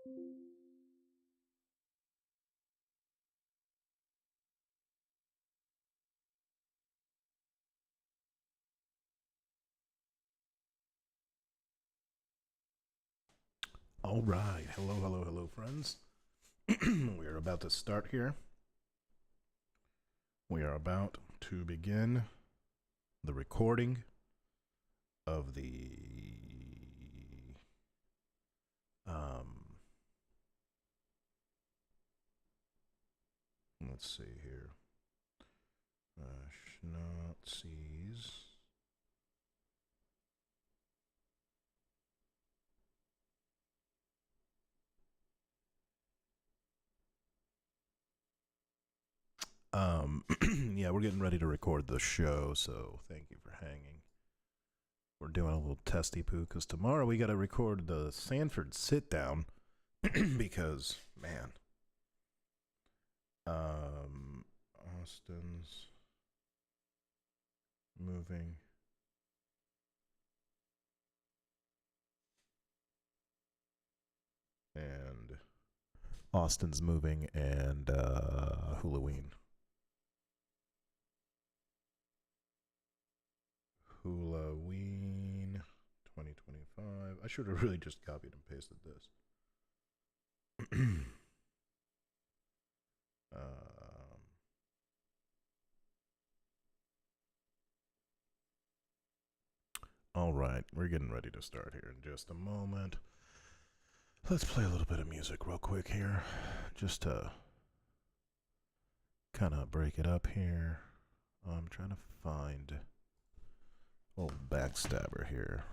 All right. Hello, hello, hello, friends. We are about to start here. We are about to begin the recording of the let's see here. Snotzees. Yeah, we're getting ready to record the show, so thank you for hanging. We're doing a little testy poo because tomorrow we got to record the Sanford sit down because, man, Austin's moving. And Austin's moving and Hulaween. Hulaween 2025. I should have really just copied and pasted this. All right, we're getting ready to start here in just a moment. Let's play a little bit of music real quick here, just to kind of break it up here. I'm trying to find a little backstabber here.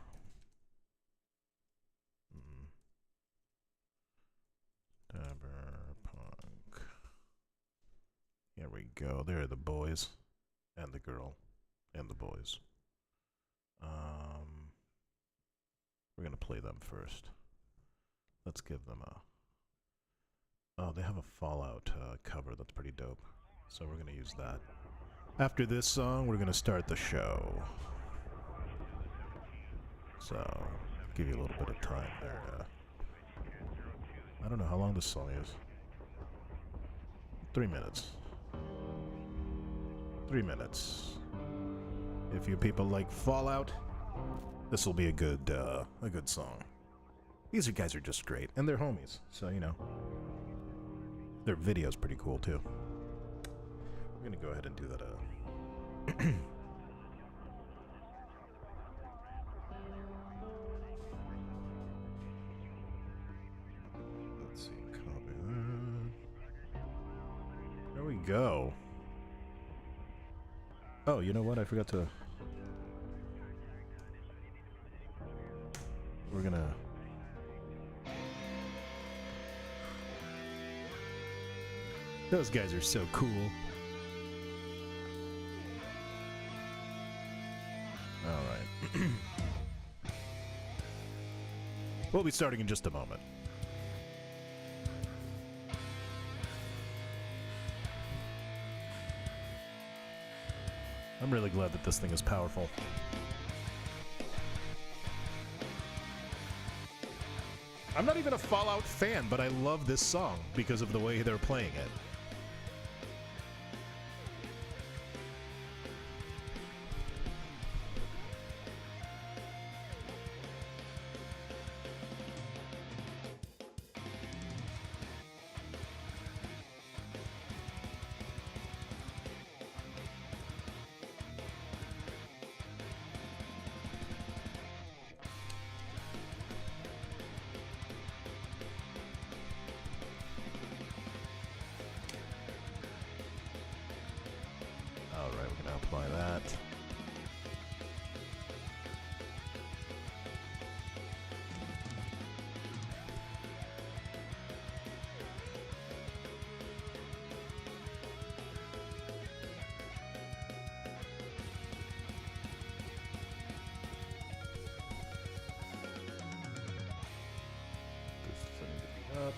Stabber punk. Here we go. There are the boys and the girl and the boys. We're gonna play them first. Let's give them a... Oh, they have a Fallout cover that's pretty dope. So we're gonna use that. After this song, we're gonna start the show. So, give you a little bit of time there. I don't know how long this song is. 3 minutes. 3 minutes. If you people like Fallout, this will be a good song. These guys are just great, and they're homies, so you know. Their video's pretty cool too. We're gonna go ahead and do that. Let's see, copy that. There we go. Oh, you know what? I forgot to... We're gonna... Those guys are so cool. Alright. We'll be starting in just a moment. I'm really glad that this thing is powerful. I'm not even a Fallout fan, but I love this song because of the way they're playing it. Alright, we're gonna apply that. This is setting to be up.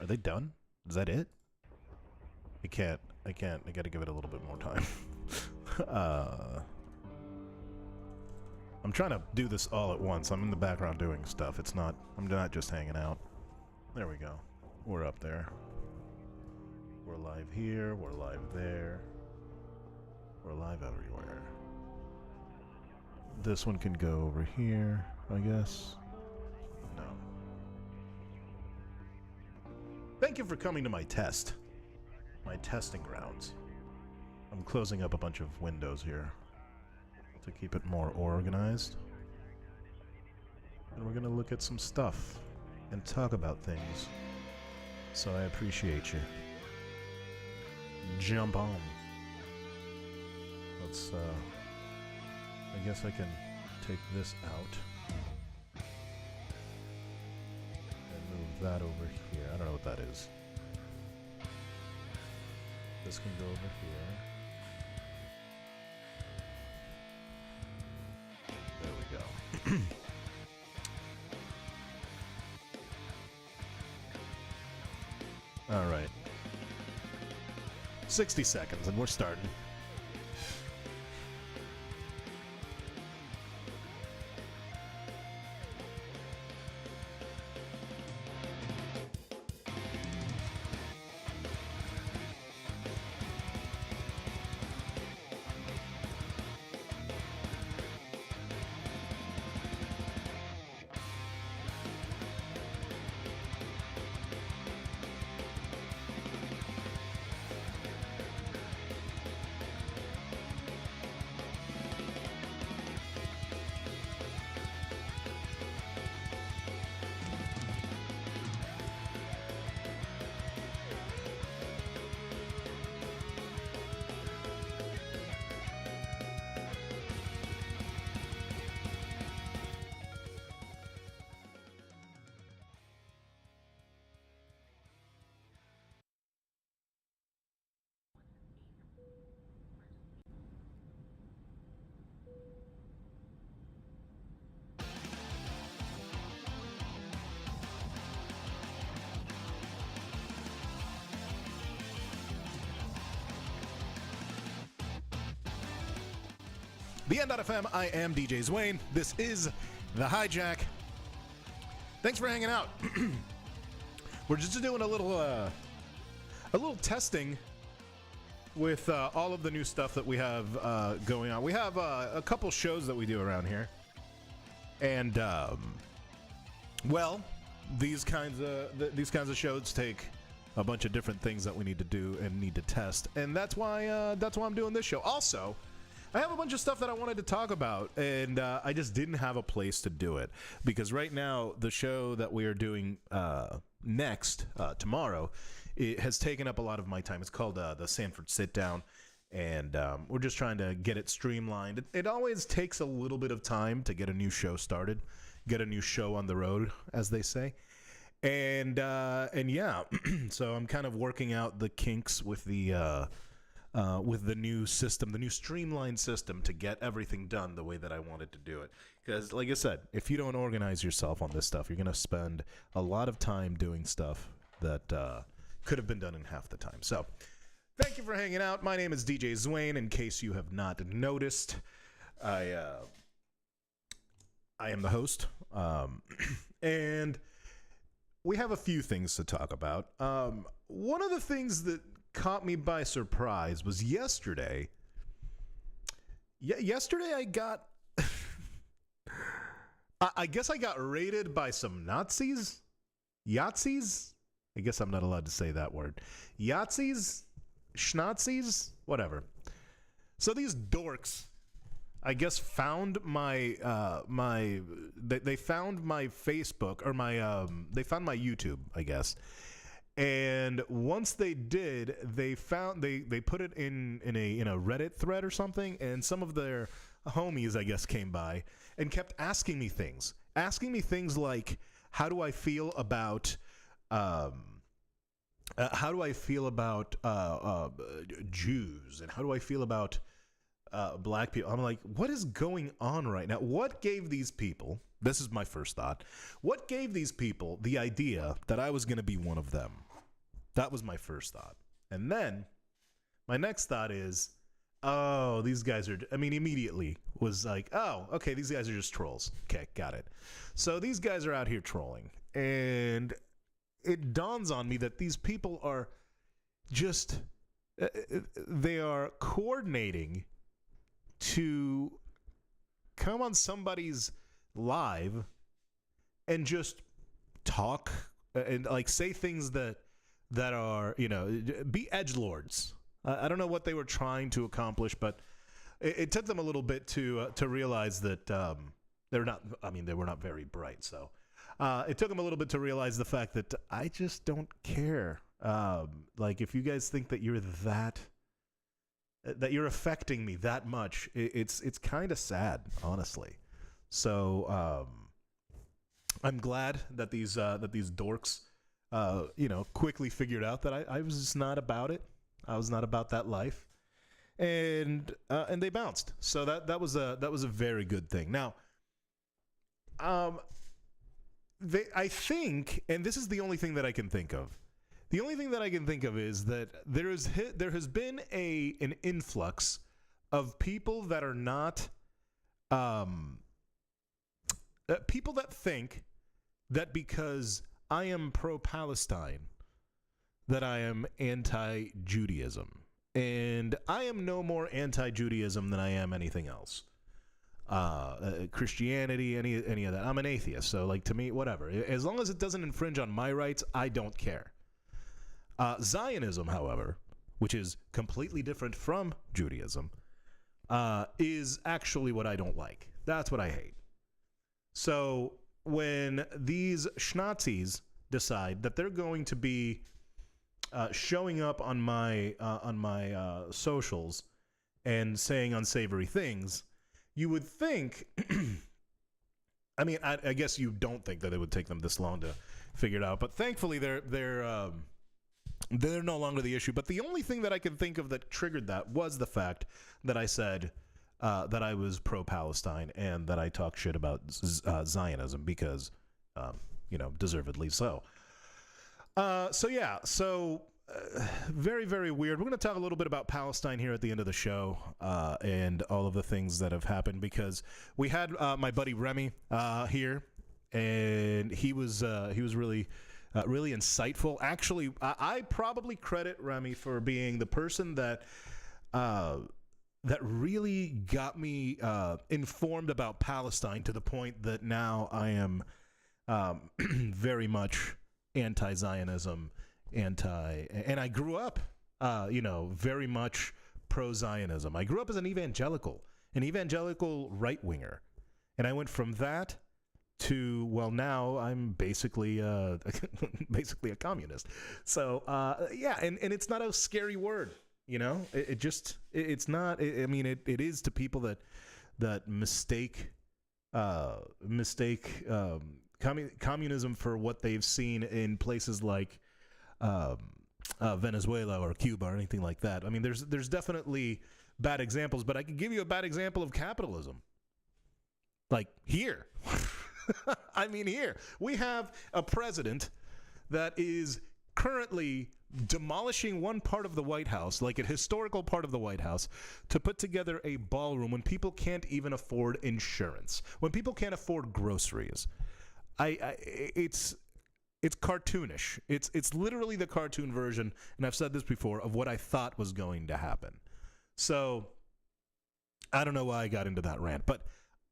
Are they done? Is that it? I can't. I gotta give it a little bit more time. I'm trying to do this all at once. I'm in the background doing stuff. I'm not just hanging out. There we go. We're up there. We're live here. We're live there. We're live everywhere. This one can go over here, I guess. No. Thank you for coming to my test. My testing grounds. I'm closing up a bunch of windows here to keep it more organized. And we're gonna look at some stuff and talk about things. So I appreciate you. Jump on. Let's, I guess I can take this out. And move that over here. I don't know what that is. This can go over here. There we go. All right. 60 seconds and we're starting. The N.FM, I am DJ Zwain. This is the Hijack. Thanks for hanging out. We're just doing a little testing with all of the new stuff that we have going on. We have a couple shows that we do around here, and well, these kinds of shows take a bunch of different things that we need to do and need to test, and that's why I'm doing this show. Also, I have a bunch of stuff that I wanted to talk about, and I just didn't have a place to do it, because right now, the show that we are doing next, tomorrow, it has taken up a lot of my time. It's called the Sanford Sit Down, and we're just trying to get it streamlined. It always takes a little bit of time to get a new show started, get a new show on the road, as they say. And yeah, so I'm kind of working out the kinks with the new system, the new streamlined system, to get everything done the way that I wanted to do it. Because, like I said, if you don't organize yourself on this stuff, you're going to spend a lot of time doing stuff that could have been done in half the time. So, thank you for hanging out. My name is DJ Zwain. In case you have not noticed, I am the host, and we have a few things to talk about. One of the things that caught me by surprise was yesterday. Yesterday I got I guess I got raided by some Nazis? Yahtzees? I guess I'm not allowed to say that word. Yahtzees? Snotzees? Whatever. So these dorks, I guess, found my they found my Facebook, or my they found my YouTube, I guess. And once they did, they put it in a Reddit thread or something, and some of their homies, I guess, came by and kept asking me things like, how do I feel about Jews, and how do I feel about black people? I'm like, what is going on right now? What gave these people, this is my first thought, what gave these people the idea that I was going to be one of them? That was my first thought. And then my next thought is, oh, these guys are, immediately was like, oh, okay, these guys are just trolls. Okay, got it. So these guys are out here trolling. And it dawns on me that these people are just, they are coordinating to come on somebody's live and just talk and like say things that are, be edgelords. I don't know what they were trying to accomplish, but it took them a little bit to realize that they were not very bright. So it took them a little bit to realize the fact that I just don't care. Like if you guys think that you're that you're affecting me that much, it's kind of sad, honestly. So I'm glad that these dorks, quickly figured out that I was just not about it. I was not about that life, and they bounced. So that was a very good thing. Now, I think, and this is the only thing that I can think of. The only thing that I can think of is that there has been an influx of people that are not people that think that because I am pro-Palestine that I am anti-Judaism. And I am no more anti-Judaism than I am anything else. Christianity, any of that. I'm an atheist, so like to me, whatever. As long as it doesn't infringe on my rights, I don't care. Zionism, however, which is completely different from Judaism, is actually what I don't like. That's what I hate. So when these Snotzees decide that they're going to be showing up on my socials and saying unsavory things, you would think. I guess you don't think that it would take them this long to figure it out, but thankfully they're no longer the issue. But the only thing that I can think of that triggered that was the fact that I said that I was pro-Palestine and that I talk shit about Zionism because, deservedly so. Very, very weird. We're going to talk a little bit about Palestine here at the end of the show and all of the things that have happened because we had my buddy Remy here, and he was really insightful. Actually, I probably credit Remy for being the person that really got me informed about Palestine to the point that now I am very much anti-Zionism, and I grew up, very much pro-Zionism. I grew up as an evangelical right-winger, and I went from that to, well, now I'm basically a communist. So, and it's not a scary word, it's not. It is to people that mistake communism for what they've seen in places like Venezuela or Cuba or anything like that. There's definitely bad examples, but I can give you a bad example of capitalism. Like here. Here. We have a president that is currently demolishing one part of the White House, like a historical part of the White House, to put together a ballroom when people can't even afford insurance, when people can't afford groceries. It's cartoonish. It's literally the cartoon version, and I've said this before, of what I thought was going to happen. So I don't know why I got into that rant, but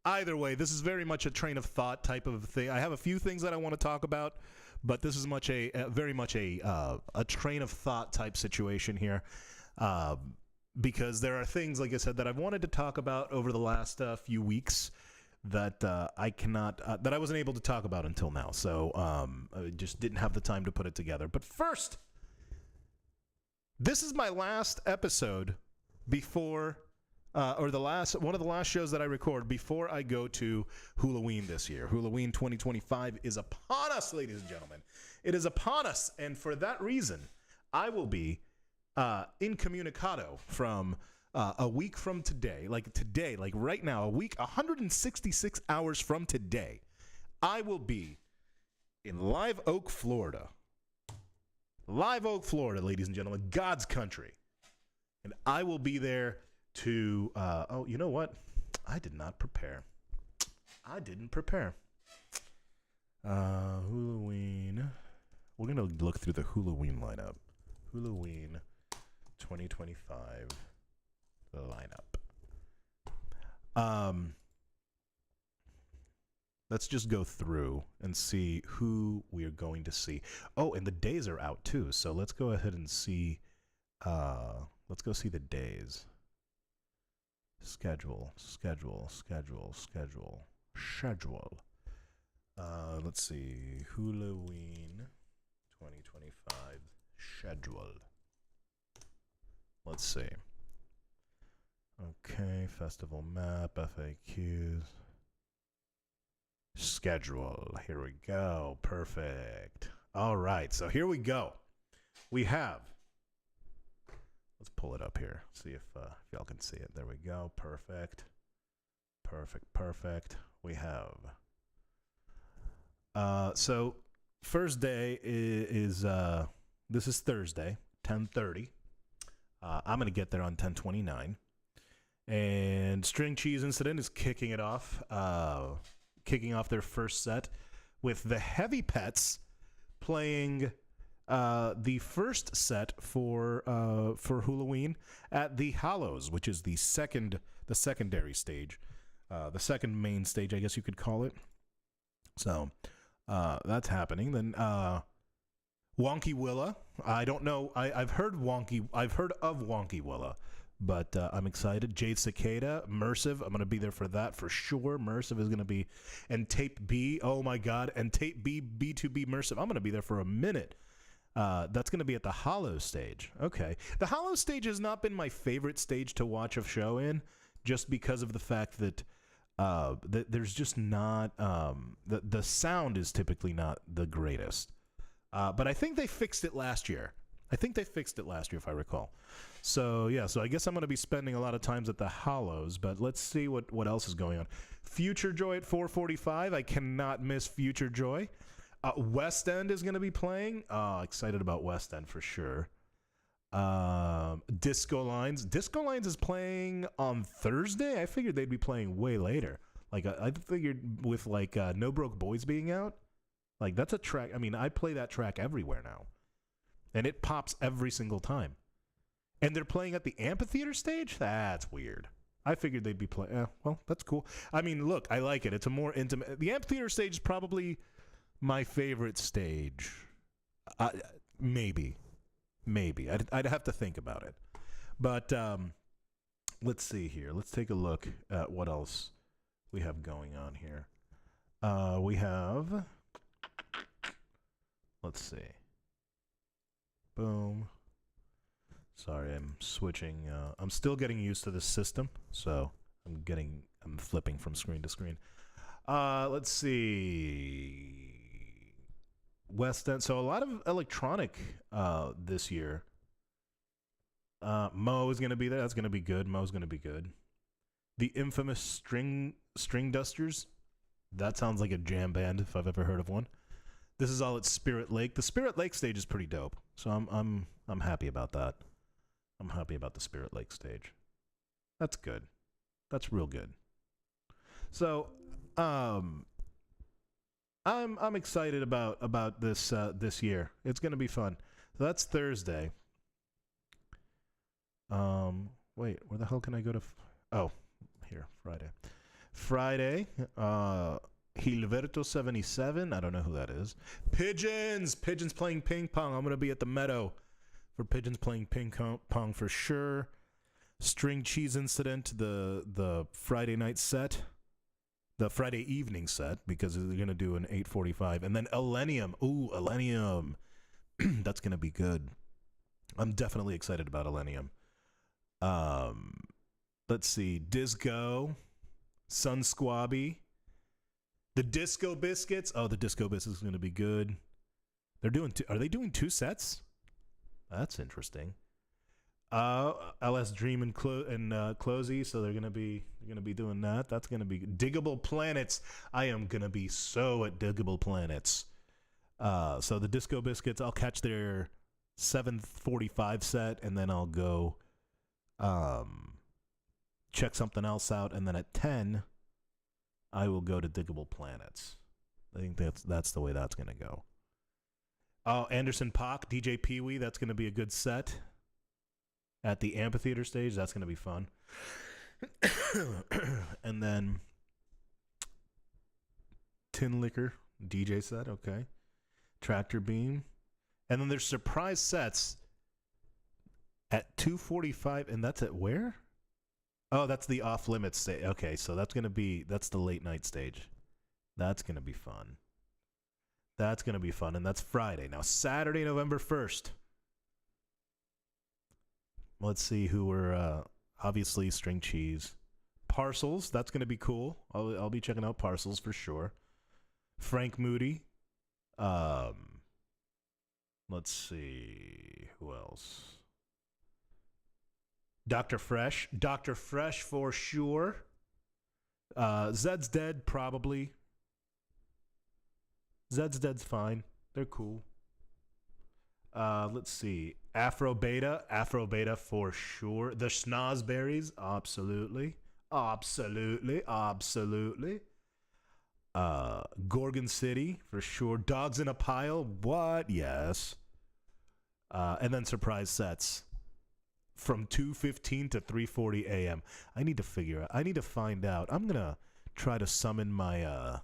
either way, this is very much a train of thought type of thing. I have a few things that I want to talk about, but this is very much a train of thought type situation here, because there are things, like I said, that I've wanted to talk about over the last few weeks that that I wasn't able to talk about until now. So I just didn't have the time to put it together. But first, this is my last episode before. One of the last shows that I record before I go to Hulaween this year. Hulaween 2025 is upon us, ladies and gentlemen. It is upon us, and for that reason, I will be incommunicado from a week from today, like right now, 166 hours from today. I will be in Live Oak, Florida, Live Oak, Florida, ladies and gentlemen, God's country. And I will be there to, oh, you know what? I did not prepare. I didn't prepare. Hulaween. We're going to look through the Hulaween lineup. Hulaween 2025 lineup. Let's just go through and see who we are going to see. Oh, and the days are out too. So let's go ahead and see. Let's go see the days. Schedule. Let's see. Hulaween 2025 schedule. Let's see. Okay, festival map, FAQs. Schedule. Here we go. Perfect. All right, so here we go. We have. Let's pull it up here. See if y'all can see it. There we go. Perfect. We have. So first day is this is Thursday, 10:30. I'm gonna get there on 10:29, and String Cheese Incident is kicking it off. Kicking off their first set with the Heavy Pets playing the first set for Hulaween at the Hollows, which is the secondary stage, the second main stage, I guess you could call it. So that's happening. Then Wonky Willa. I don't know. I've heard of Wonky Willa. But I'm excited. Jade Cicada, Mersive. I'm going to be there for that for sure. Mersive is going to be. And Tape B. Oh, my God. And Tape B, B2B Mersive. I'm going to be there for a minute. That's going to be at the Hollow stage. Okay. The Hollow stage has not been my favorite stage to watch a show in, just because of the fact that there's just not. The sound is typically not the greatest. But I think they fixed it last year. If I recall. So, yeah, so I guess I'm going to be spending a lot of times at the Hollows, but let's see what else is going on. Future Joy at 4:45. I cannot miss Future Joy. West End is going to be playing. Excited about West End for sure. Disco Lines. Disco Lines is playing on Thursday. I figured they'd be playing way later. Like, I figured with, like, No Broke Boys being out. Like, that's a track. I mean, I play that track everywhere now. And it pops every single time. And they're playing at the amphitheater stage? That's weird. I figured they'd be playing. Well, that's cool. I mean, look, I like it. It's a more intimate. The amphitheater stage is probably my favorite stage. Maybe. I'd have to think about it. But let's see here. Let's take a look at what else we have going on here. We have. Let's see. Boom. Sorry, I'm switching. I'm still getting used to this system, so I'm flipping from screen to screen. Let's see. West End. So a lot of electronic this year. Mo is going to be there. That's going to be good. Mo's going to be good. The infamous String Dusters. That sounds like a jam band if I've ever heard of one. This is all at Spirit Lake. The Spirit Lake stage is pretty dope, so I'm happy about that. I'm happy about the Spirit Lake stage. That's good. That's real good. So, I'm excited about this this year. It's gonna be fun. So that's Thursday. Wait, where the hell can I go to? Oh, here, Friday. Hilberto 77. I don't know who that is. Pigeons playing ping pong. I'm gonna be at the Meadow for Pigeons playing ping pong for sure. String Cheese Incident, the Friday night set, the Friday evening set, because they're gonna do an 8:45, and then Elenium. Ooh, Elenium. That's gonna be good. I'm definitely excited about Elenium. Let's see. Disco, Sun Squabby. The Disco Biscuits. Oh, the Disco Biscuits is going to be good. Are they doing two sets? That's interesting. LS Dream and Closey, so they're going to be doing that. That's going to be Diggable Planets. I am going to be so at Diggable Planets. So the Disco Biscuits, I'll catch their 7:45 set, and then I'll go check something else out, and then at 10 I will go to Diggable Planets. I think that's the way that's gonna go. Oh, Anderson Paak, DJ Pee Wee, that's gonna be a good set at the amphitheater stage. That's gonna be fun. And then Tin Liquor DJ set, okay. Tractor Beam, and then there's surprise sets at 2:45, and that's at where? Oh, that's the Off Limits stage. Okay, so that's the late night stage. That's gonna be fun. That's gonna be fun, and that's Friday. Now Saturday, November 1st. Let's see who we're. Obviously, String Cheese, Parcels. That's gonna be cool. I'll be checking out Parcels for sure. Frank Moody. Let's see who else. Dr. Fresh for sure. Zed's Dead probably. Zed's Dead's fine. They're cool. Let's see. Afro Beta for sure. The Schnozberries, absolutely. Gorgon City for sure. Dogs in a Pile, what? Yes. And then surprise sets from 2:15 to 3:40 a.m. I need to find out. I'm gonna try to summon my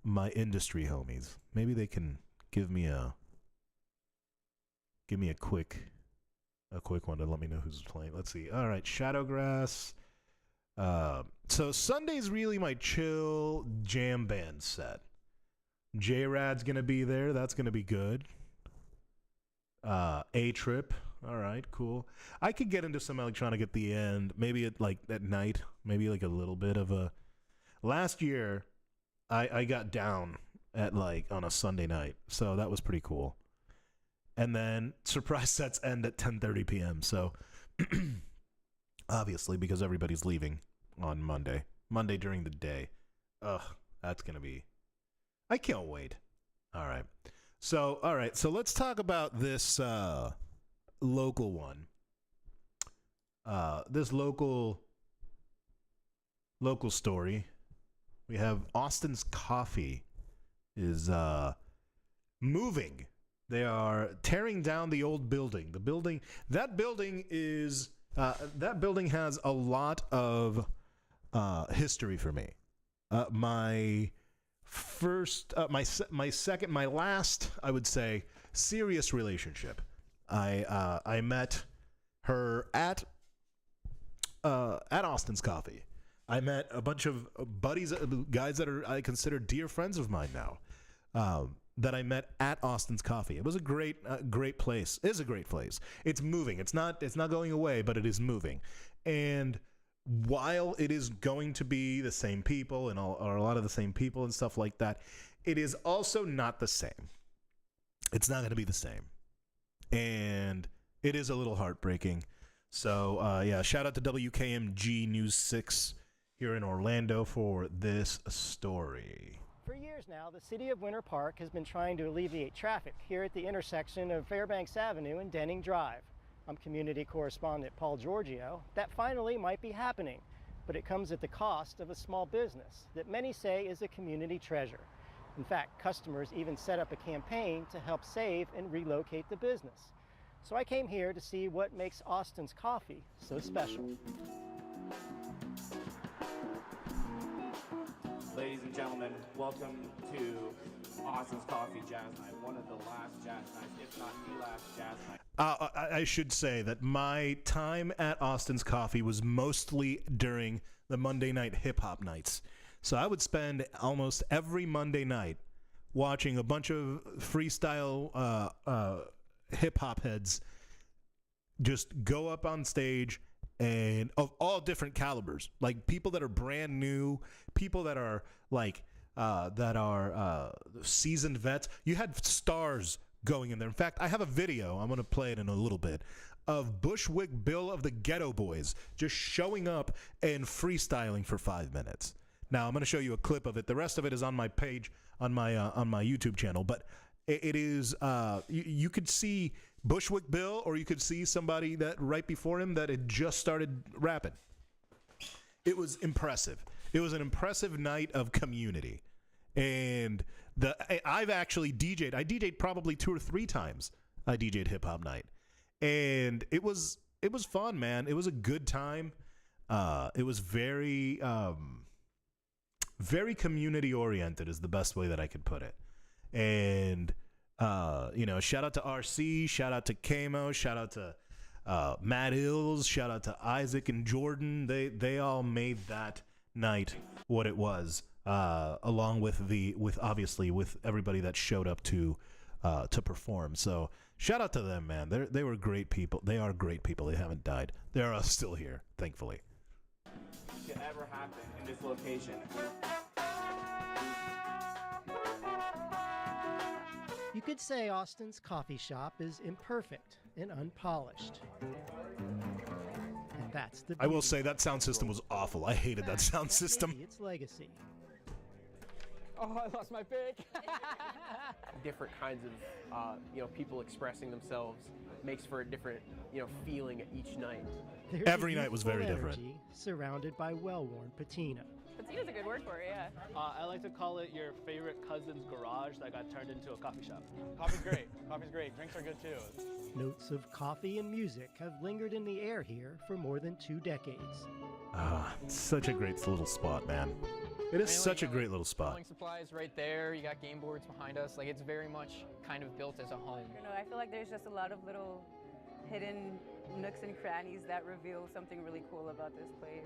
my industry homies. Maybe they can give me a quick one to let me know who's playing. Let's see. All right, Shadowgrass. So Sunday's really my chill jam band set. J-Rad's gonna be there. That's gonna be good. A-Trip. All right, cool. I could get into some electronic at the end, maybe at night, maybe like a little bit of a. Last year, I got down at on a Sunday night, so that was pretty cool. And then surprise sets end at 10:30 p.m. So obviously because everybody's leaving on Monday during the day. Ugh, that's gonna be. I can't wait. All right, so let's talk about this local one. This local story. We have Austin's Coffee is moving. They are tearing down the old building. That building has a lot of history for me. My last, I would say, serious relationship. I met her at Austin's Coffee. I met a bunch of buddies, guys that I consider dear friends of mine now, that I met at Austin's Coffee. It was a great place. It is a great place. It's moving. It's not going away, but it is moving. And while it is going to be the same people or a lot of the same people and stuff like that, it is also not the same. It's not going to be the same. And it is a little heartbreaking. So, yeah, shout out to WKMG News 6 here in Orlando for this story. For years now, the city of Winter Park has been trying to alleviate traffic here at the intersection of Fairbanks Avenue and Denning Drive. I'm community correspondent Paul Giorgio. That finally might be happening, but it comes at the cost of a small business that many say is a community treasure. In fact, customers even set up a campaign to help save and relocate the business. So I came here to see what makes Austin's Coffee so special. Ladies and gentlemen, welcome to Austin's Coffee Jazz Night, one of the last jazz nights, if not the last jazz night. I should say that my time at Austin's Coffee was mostly during the Monday night hip-hop nights. So I would spend almost every Monday night watching a bunch of freestyle hip-hop heads just go up on stage, and of all different calibers, like people that are brand new, people that are seasoned vets. You had stars going in there. In fact, I have a video, I'm going to play it in a little bit, of Bushwick Bill of the Ghetto Boys just showing up and freestyling for 5 minutes. Now I'm going to show you a clip of it. The rest of it is on my page, on my YouTube channel. But It is you could see Bushwick Bill, or you could see somebody that right before him that had just started rapping. It was impressive. It was an impressive night of community, and I've actually DJ'd. I DJ'd probably 2 or 3 times. I DJ'd hip hop night, and it was fun, man. It was a good time. It was very very community oriented is the best way that I could put it. And shout out to RC, shout out to Kamo, shout out to Matt Ills, shout out to Isaac and Jordan. They all made that night what it was, along with obviously with everybody that showed up to perform. So shout out to them, man. They were great people. They are great people. They haven't died. They are still here, thankfully. To ever happen in this location. You could say Austin's coffee shop is imperfect and unpolished. And that's the I will say that sound system was awful. I hated that sound system. Its legacy. Oh, I lost my pick. Different kinds of, people expressing themselves makes for a different, feeling each night. There's Every night was very youthful different. energy surrounded by well-worn patina. Patina's a good word for it, yeah. I like to call it your favorite cousin's garage that got turned into a coffee shop. Coffee's great. Coffee's great. Drinks are good too. Notes of coffee and music have lingered in the air here for more than 2 decades. It's such a great little spot, man. It is such a great little spot. Bowling supplies right there. You got game boards behind us. Like, it's very much kind of built as a home. I feel like there's just a lot of little hidden nooks and crannies that reveal something really cool about this place.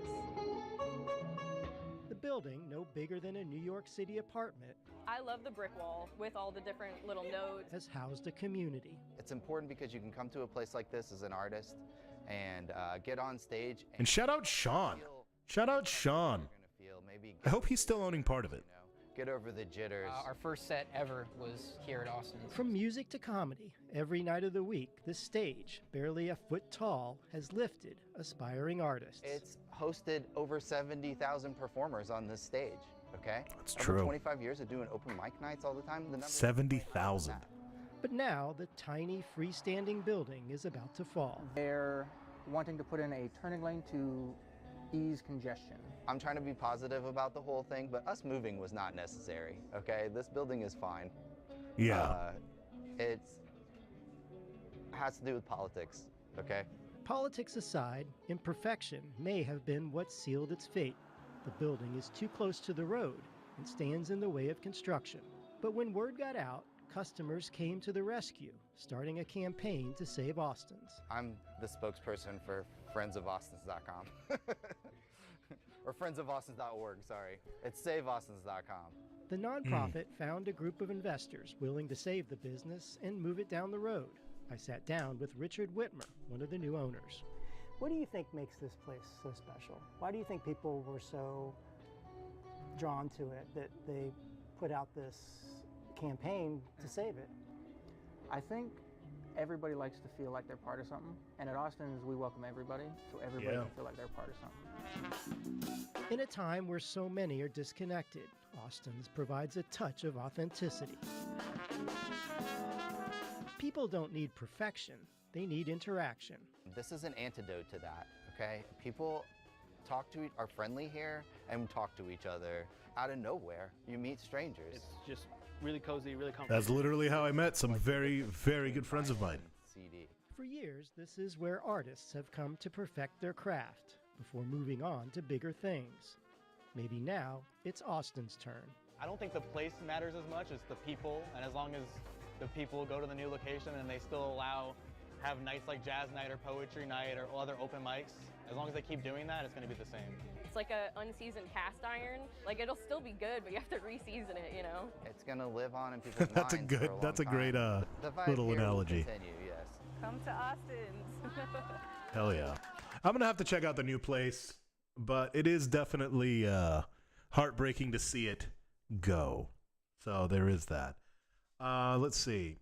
The building, no bigger than a New York City apartment, I love the brick wall with all the different little nodes. has housed a community. It's important because you can come to a place like this as an artist and get on stage. And shout out Sean. Shout out Sean. I hope he's still owning part of it. Get over the jitters. Our first set ever was here at Austin's. From music to comedy, every night of the week, this stage, barely a foot tall, has lifted aspiring artists. It's hosted over 70,000 performers on this stage, okay? That's Over true. 25 years of doing open mic nights all the time. The number 70,000. But now, the tiny freestanding building is about to fall. They're wanting to put in a turning lane to ease congestion. I'm trying to be positive about the whole thing, but us moving was not necessary, okay? This building is fine. Yeah. It has to do with politics, okay? Politics aside, imperfection may have been what sealed its fate. The building is too close to the road and stands in the way of construction. But when word got out, customers came to the rescue, starting a campaign to save Austin's. I'm the spokesperson for friendsofaustins.com. Or friendsofaustins.org, sorry. It's saveaustins.com. The nonprofit found a group of investors willing to save the business and move it down the road. I sat down with Richard Whitmer, one of the new owners. What do you think makes this place so special? Why do you think people were so drawn to it that they put out this campaign to save it? I think everybody likes to feel like they're part of something, and at Austin's we welcome everybody, so everybody can feel like they're part of something. In a time where so many are disconnected, Austin's provides a touch of authenticity. People don't need perfection, they need interaction. This is an antidote to that, okay? People are friendly here and talk to each other out of nowhere. You meet strangers. It's just really cozy, really comfortable. That's literally how I met some very, very good friends of mine. CD. For years, this is where artists have come to perfect their craft before moving on to bigger things. Maybe now it's Austin's turn. I don't think the place matters as much as the people, and as long as the people go to the new location and they still have nights like jazz night or poetry night or other open mics, as long as they keep doing that, it's going to be the same. It's like a unseasoned cast iron. Like, it'll still be good, but you have to re-season it, It's going to live on in people's minds for a long That's a great time. The vibe little here will analogy. continue, yes. Come to Austin's. Hell yeah. I'm going to have to check out the new place, but it is definitely heartbreaking to see it go. So there is that. Let's see.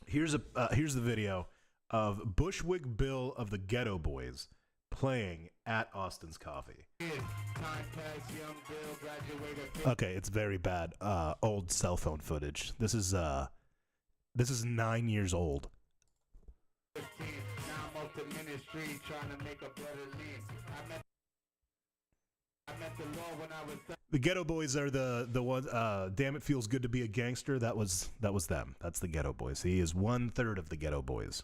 Here's the video of Bushwick Bill of the Ghetto Boys playing at Austin's Coffee. Okay, it's very bad. Old cell phone footage. This is 9 years old. The Ghetto Boys are the ones. Damn, it feels good to be a gangster. That was them. That's the Ghetto Boys. He is 1/3 of the Ghetto Boys.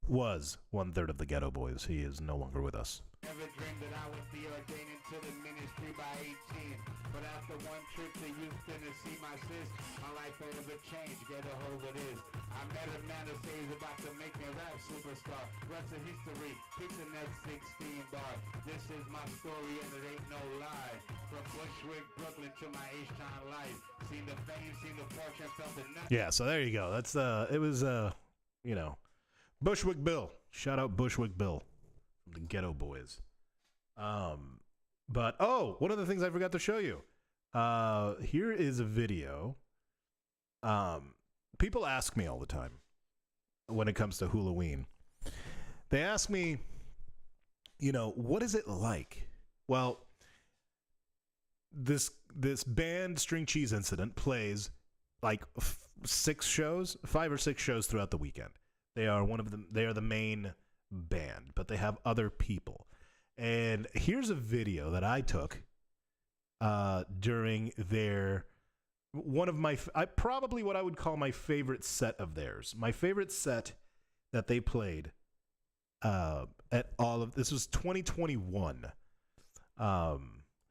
Was 1/3 of the Ghetto Boys. He is no longer with us. Never dreamed that I would be ordained into the ministry by 18. But after one trip to Houston to see my sis, my life forever changed. Get a hold of this. I met a man that says he's about to make me a rap superstar. Rest of history, pick the next 16 bar. This is my story and it ain't no lie. From Bushwick, Brooklyn to my H-Town life. Seen the fame, seen the fortune, felt the nut. Yeah, so there you go. That's it was you know, Bushwick Bill. Shout out Bushwick Bill from the Ghetto Boys. But one of the things I forgot to show you. Here is a video. People ask me all the time when it comes to Hulaween. They ask me, you know, what is it like? Well, this band String Cheese Incident plays like 5 or 6 shows throughout the weekend. They are they are the main band, but they have other people. And here's a video that I took during their probably what I would call my favorite set of theirs. My favorite set that they played at all of this was 2021.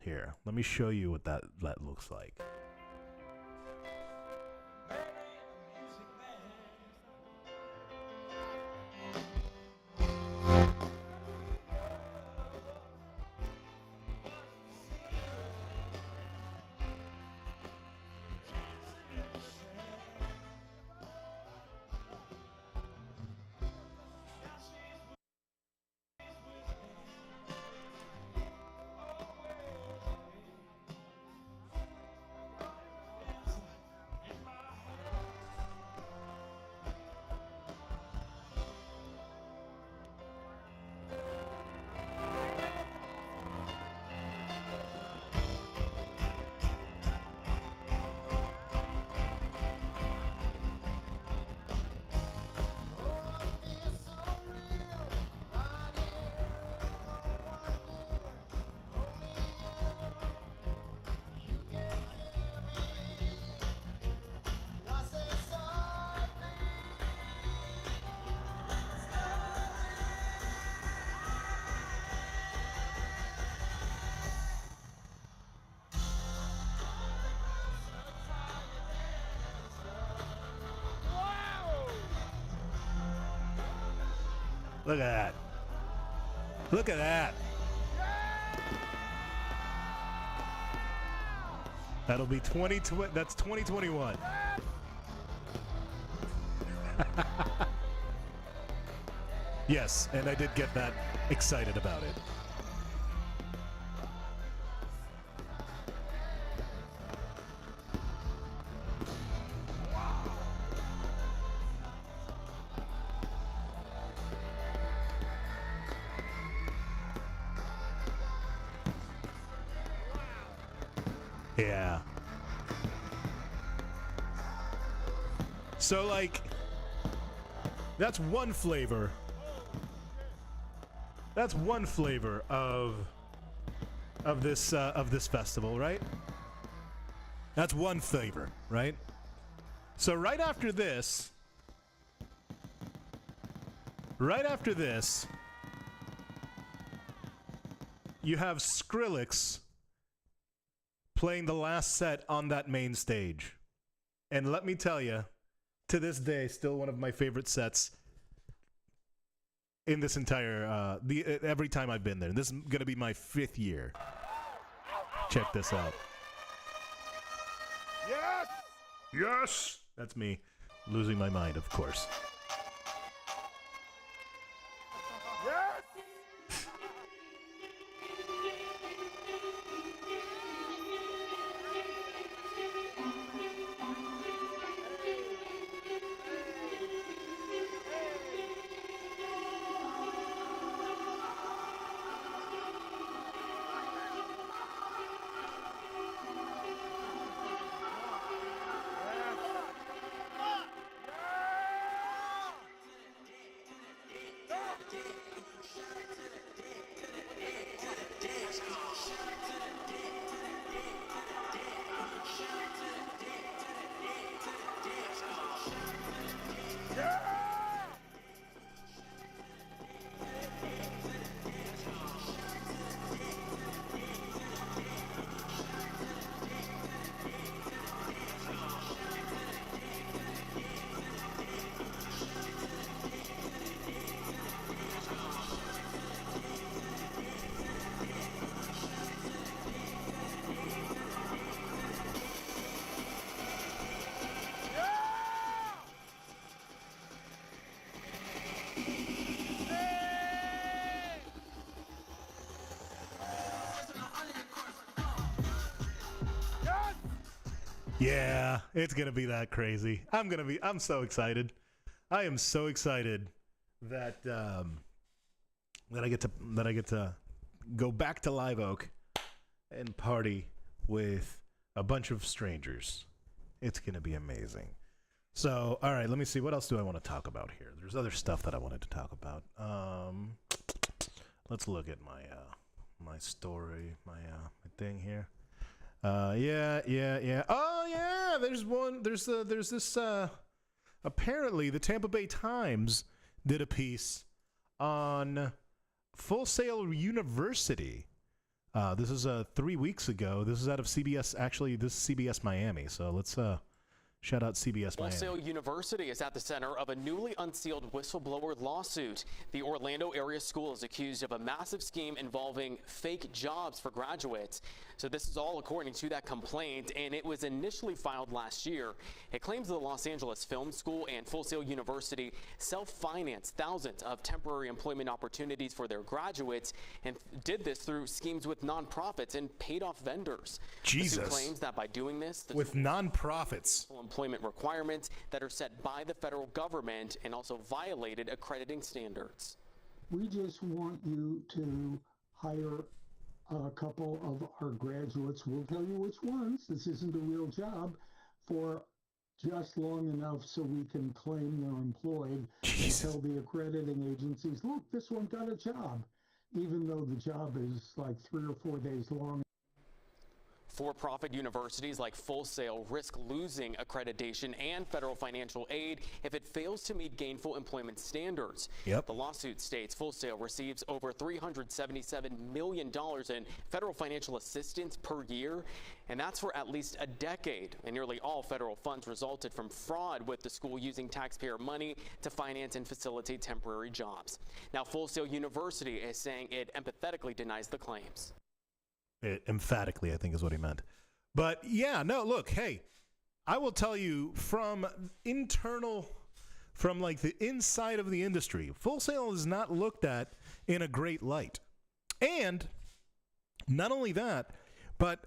Here, let me show you what that looks like. Look at that. Look at that. That'll be that's 2021. Yes, and I did get that excited about it. Yeah. So, like, that's one flavor. That's one flavor of this festival, right? That's one flavor, right? So right after this, you have Skrillex playing the last set on that main stage. And let me tell you, to this day, still one of my favorite sets in this entire, every time I've been there. This is going to be my 5th year. Check this out. Yes! Yes! That's me losing my mind, of course. Yeah, it's gonna be that crazy. I'm so excited. I am so excited that that I get to go back to Live Oak and party with a bunch of strangers. It's gonna be amazing. So, all right, let me see. What else do I want to talk about here? There's other stuff that I wanted to talk about. Let's look at my story, my thing here. Yeah. Oh yeah, there's one. There's this. Apparently, the Tampa Bay Times did a piece on Full Sail University. This is 3 weeks ago. This is out of CBS. Actually, this is CBS Miami. So let's shout out CBS Miami. Full Sail University is at the center of a newly unsealed whistleblower lawsuit. The Orlando area school is accused of a massive scheme involving fake jobs for graduates. So this is all according to that complaint, and it was initially filed last year. It claims the Los Angeles Film School and Full Sail University self-financed thousands of temporary employment opportunities for their graduates and did this through schemes with nonprofits and paid off vendors. Jesus. The suit claims that by doing this, with nonprofits, employment requirements that are set by the federal government and also violated accrediting standards. We just want you to hire a couple of our graduates. We'll tell you which ones. This isn't a real job, for just long enough so we can claim they're employed. Jesus. And tell the accrediting agencies, look, this one got a job, even though the job is like 3 or 4 days long. For-profit universities like Full Sail risk losing accreditation and federal financial aid if it fails to meet gainful employment standards. Yep. The lawsuit states Full Sail receives over $377 million in federal financial assistance per year, and that's for at least a decade. And nearly all federal funds resulted from fraud, with the school using taxpayer money to finance and facilitate temporary jobs. Now, Full Sail University is saying it empathetically denies the claims. Emphatically, I think is what he meant. But yeah, no, look, hey, I will tell you from like the inside of the industry, Full Sail is not looked at in a great light. And not only that, but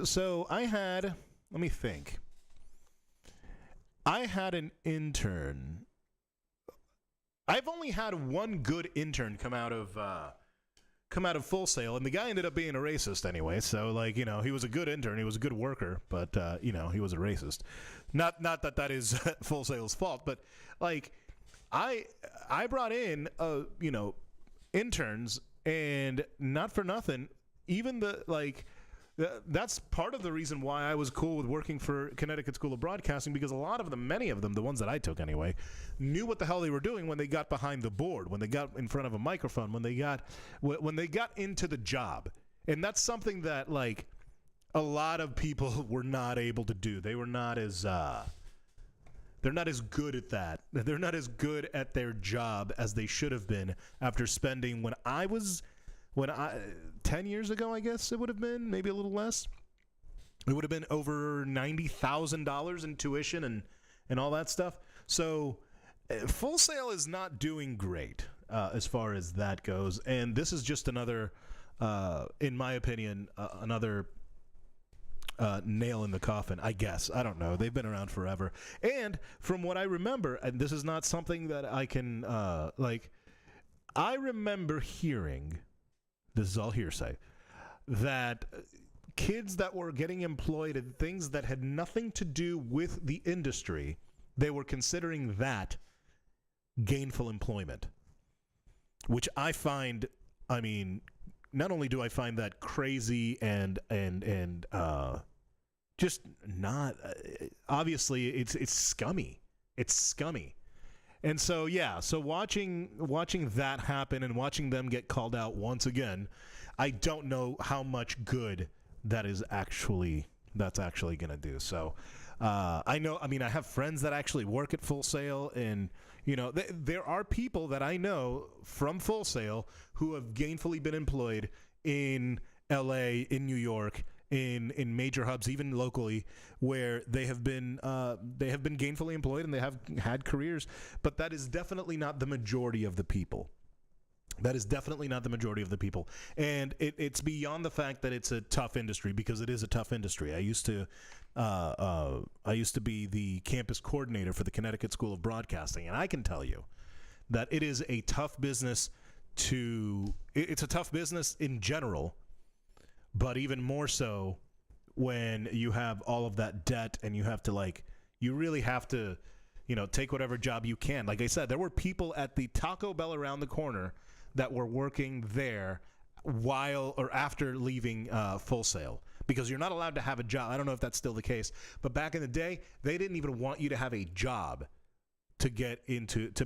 so let me think. I had an intern. I've only had one good intern come out of Full Sail, and the guy ended up being a racist anyway. So, like, you know, he was a good intern, he was a good worker, but you know, he was a racist. Not that is Full Sail's fault, but like, I brought in you know, interns, and not for nothing, even that's part of the reason why I was cool with working for Connecticut School of Broadcasting, because a lot of them, many of them, the ones that I took anyway, knew what the hell they were doing when they got behind the board, when they got in front of a microphone, when they got into the job. And that's something that, like, a lot of people were not able to do. They were not as they're not as good at that. They're not as good at their job as they should have been after spending, when I 10 years ago, I guess it would have been, maybe a little less, it would have been over $90,000 in tuition and all that stuff. So Full Sail is not doing great as far as that goes. And this is just another, in my opinion, another nail in the coffin, I guess. I don't know. They've been around forever. And from what I remember, and this is not something that I can, I remember hearing, this is all hearsay, that kids that were getting employed in things that had nothing to do with the industry, they were considering that gainful employment, which I find, I mean, not only do I find that crazy and just not, obviously it's scummy. It's scummy. And so, yeah, so watching that happen and watching them get called out once again, I don't know how much good that's actually going to do. So I have friends that actually work at Full Sail, and, you know, there are people that I know from Full Sail who have gainfully been employed in LA, in New York, in major hubs, even locally, where they have been gainfully employed and they have had careers. But that is definitely not the majority of the people. That is definitely not the majority of the people. And it's beyond the fact that it's a tough industry, because it is a tough industry. I used to be the campus coordinator for the Connecticut School of Broadcasting, and I can tell you that it is a tough business it's a tough business in general, but even more so when you have all of that debt and you have to you really have to, take whatever job you can. Like I said, there were people at the Taco Bell around the corner that were working there while or after leaving Full Sail, because you're not allowed to have a job. I don't know if that's still the case, but back in the day, they didn't even want you to have a job to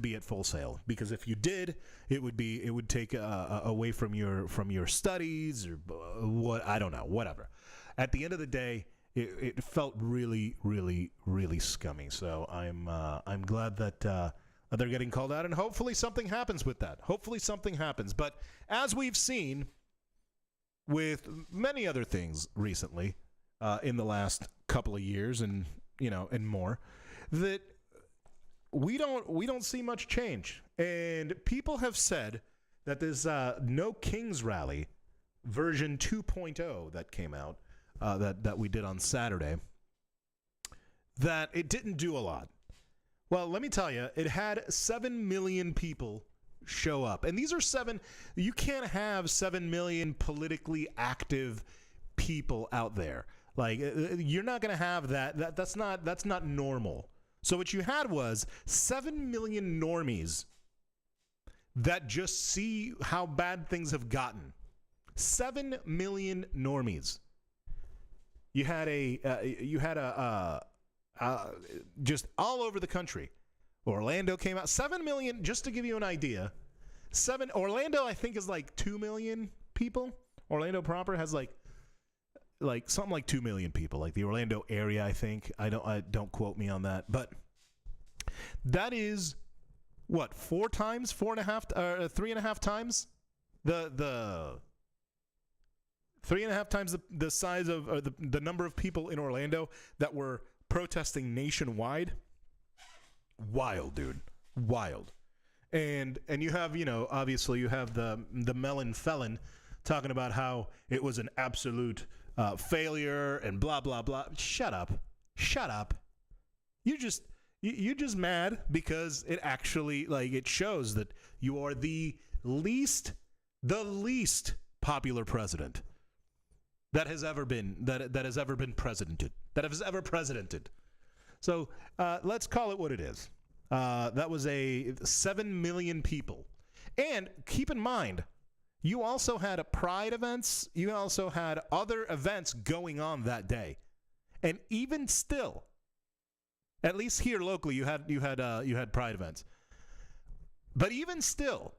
be at Full Sail, because if you did, it would take away from your studies or what, I don't know, whatever. At the end of the day, it felt really, really, really scummy. So I'm glad that they're getting called out, and hopefully something happens with that. Hopefully something happens. But as we've seen with many other things recently, in the last couple of years, and more, that we don't see much change. And people have said that this No Kings Rally version 2.0 that came out, that we did on Saturday, that it didn't do a lot. Well, let me tell you, it had 7 million people show up. And these are you can't have 7 million politically active people out there. You're not going to have that. That's not normal. So what you had was 7 million normies that just see how bad things have gotten. 7 million normies. You had just all over the country. Orlando came out. 7 million, just to give you an idea. Orlando, I think, is 2 million people. Orlando proper has something like 2 million people, the Orlando area, I think. Don't quote me on that, but that is what, 3.5 times the 3.5 times the size of, or the number of people in Orlando that were protesting nationwide. Wild, dude. Wild. And you have, obviously you have the melon felon talking about how it was an absolute failure and blah, blah, blah. Shut up. You're just mad because it actually, it shows that you are the least popular president that has ever been presidented. So let's call it what it is. That was 7 million people. And keep in mind, you also had pride events. You also had other events going on that day. And even still, at least here locally, you had pride events. But even still,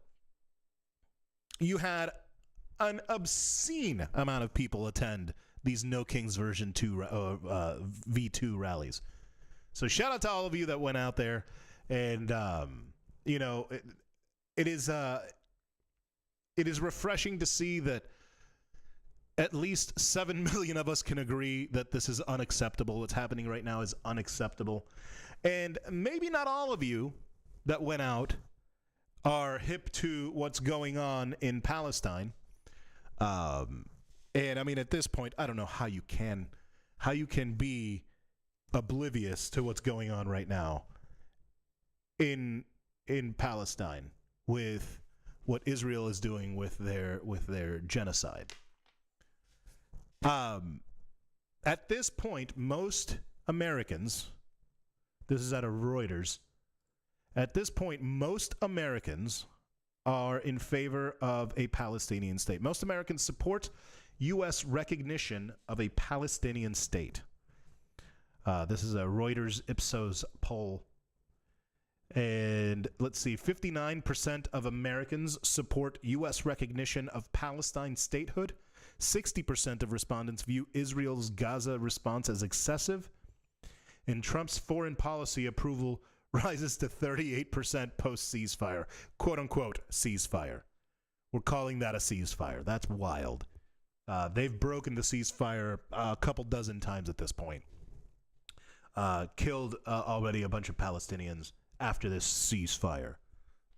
you had an obscene amount of people attend these No Kings version 2 V2 rallies. So shout out to all of you that went out there, and it is refreshing to see that at least 7 million of us can agree that this is unacceptable. What's happening right now is unacceptable. And maybe not all of you that went out are hip to what's going on in Palestine. And I mean, at this point, I don't know how you can be oblivious to what's going on right now in Palestine with what Israel is doing with their genocide. At this point, most Americans, this is out of Reuters, at this point, most Americans are in favor of a Palestinian state. Most Americans support U.S. recognition of a Palestinian state. This is a Reuters Ipsos poll. And let's see, 59% of Americans support U.S. recognition of Palestine statehood. 60% of respondents view Israel's Gaza response as excessive. And Trump's foreign policy approval rises to 38% post-ceasefire. Quote-unquote ceasefire. We're calling that a ceasefire. That's wild. They've broken the ceasefire a couple dozen times at this point. Killed already a bunch of Palestinians after this ceasefire.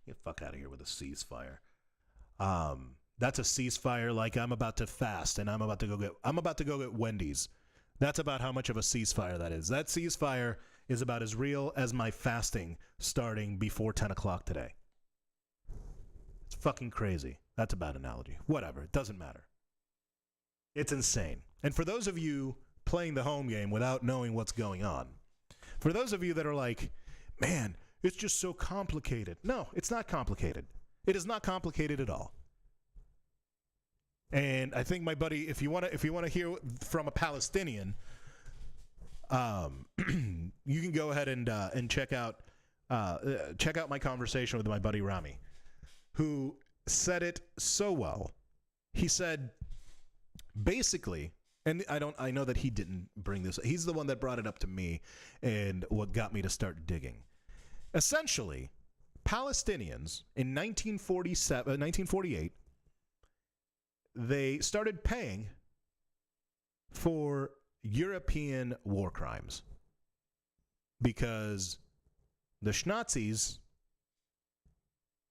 Get the fuck out of here with a ceasefire. That's a ceasefire. Like I'm about to fast and I'm about to go get Wendy's. That's about how much of a ceasefire that is. That ceasefire is about as real as my fasting starting before 10 o'clock today. It's fucking crazy. That's a bad analogy. Whatever. It doesn't matter. It's insane. And for those of you playing the home game without knowing what's going on, for those of you that are like, man, it's just so complicated. No, it's not complicated. It is not complicated at all. And I think my buddy, if you want to hear from a Palestinian, you can go ahead and check out my conversation with my buddy Rami, who said it so well. He said, basically, and I know that he didn't bring this. He's the one that brought it up to me, and what got me to start digging. Essentially, Palestinians in 1948. They started paying for European war crimes because the Snotzees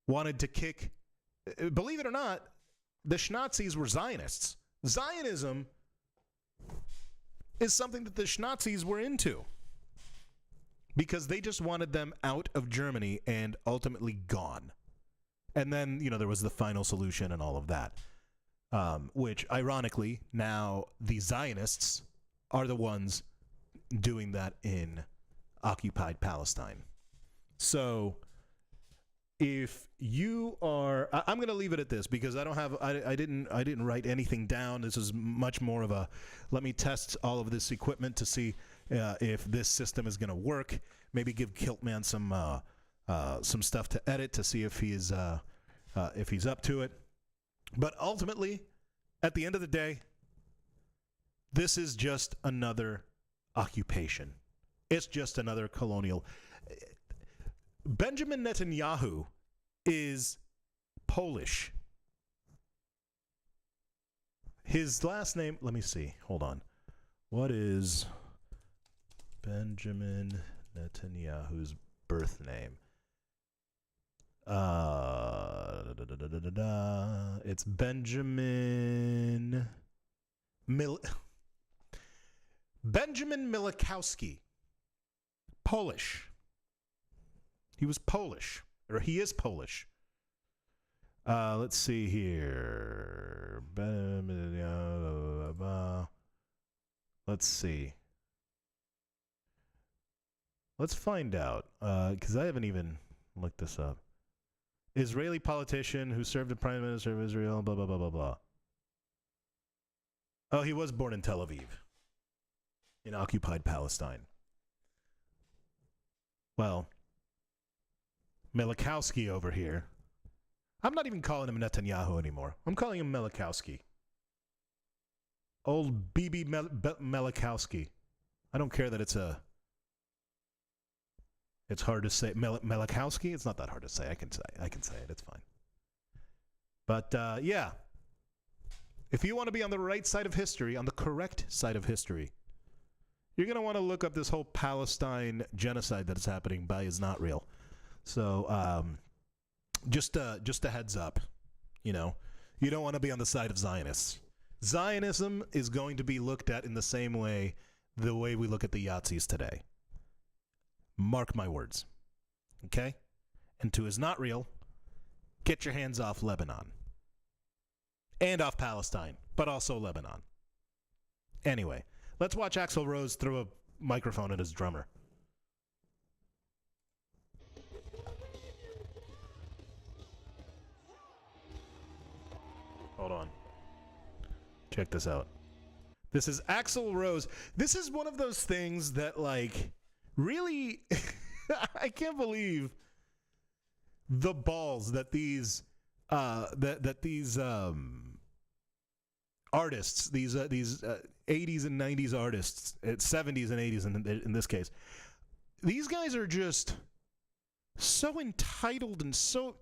wanted to kick, believe it or not, the Snotzees were Zionists. Zionism is something that the Snotzees were into because they just wanted them out of Germany and ultimately gone. And then, there was the final solution and all of that. Which, ironically, now the Zionists are the ones doing that in occupied Palestine. So, if you are, I'm going to leave it at this because I don't have, I didn't write anything down. This is much more of a, let me test all of this equipment to see if this system is going to work. Maybe give Kiltman some stuff to edit to see if he's up to it. But ultimately, at the end of the day, this is just another occupation. It's just another colonial. Benjamin Netanyahu is Polish. His last name, let me see. Hold on. What is Benjamin Netanyahu's birth name? It's Benjamin Milikowski. Polish. He was Polish, or he is Polish. Let's see here. Let's see. Let's find out, because I haven't even looked this up. Israeli politician who served as Prime Minister of Israel, blah, blah, blah, blah, blah. Oh, he was born in Tel Aviv, in occupied Palestine. Well, Milikowski over here. I'm not even calling him Netanyahu anymore. I'm calling him Milikowski. Old Bibi Milikowski. I don't care that it's hard to say. Milikowski? It's not that hard to say. I can say it. It's fine. But, yeah. If you want to be on the right side of history, on the correct side of history, you're going to want to look up this whole Palestine genocide that is happening by is not real. So, just a heads up. You don't want to be on the side of Zionists. Zionism is going to be looked at in the same way the way we look at the Yazidis today. Mark my words. Okay? And to is not real, get your hands off Lebanon. And off Palestine, but also Lebanon. Anyway, let's watch Axl Rose throw a microphone at his drummer. Hold on. Check this out. This is Axl Rose. This is one of those things that, like, really, I can't believe the balls that these artists, these 80s and 90s artists, 70s and 80s in this case, these guys are just so entitled and so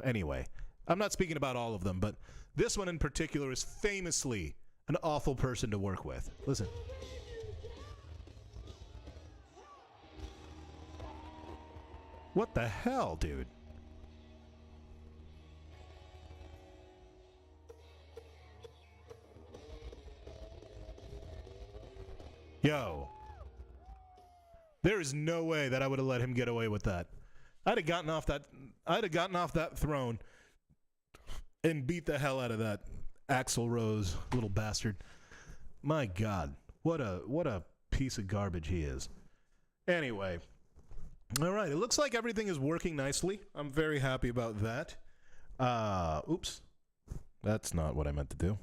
anyway, I'm not speaking about all of them, but this one in particular is famously an awful person to work with. Listen. What the hell, dude? Yo. There is no way that I would have let him get away with that. I'd have gotten off that throne and beat the hell out of that Axl Rose little bastard. My God. What a piece of garbage he is. Anyway. All right. It looks like everything is working nicely. I'm very happy about that. Oops. That's not what I meant to do.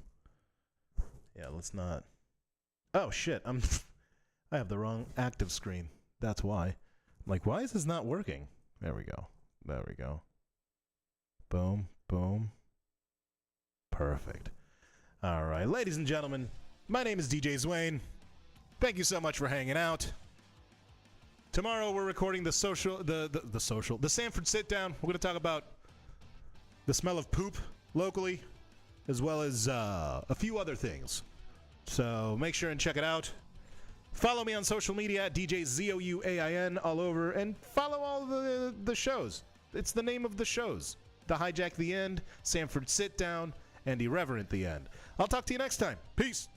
Yeah, let's not. Oh, shit. I have the wrong active screen. That's why. I'm like, why is this not working? There we go. There we go. Boom. Boom. Perfect. All right. Ladies and gentlemen, my name is DJ Zwain. Thank you so much for hanging out. Tomorrow we're recording the Sanford Sit Down. We're going to talk about the smell of poop locally, as well as a few other things. So make sure and check it out. Follow me on social media at DJ ZOUAIN all over, and follow all the shows. It's the name of the shows. The Hijack the End, Sanford Sit Down, and Irreverent the End. I'll talk to you next time. Peace.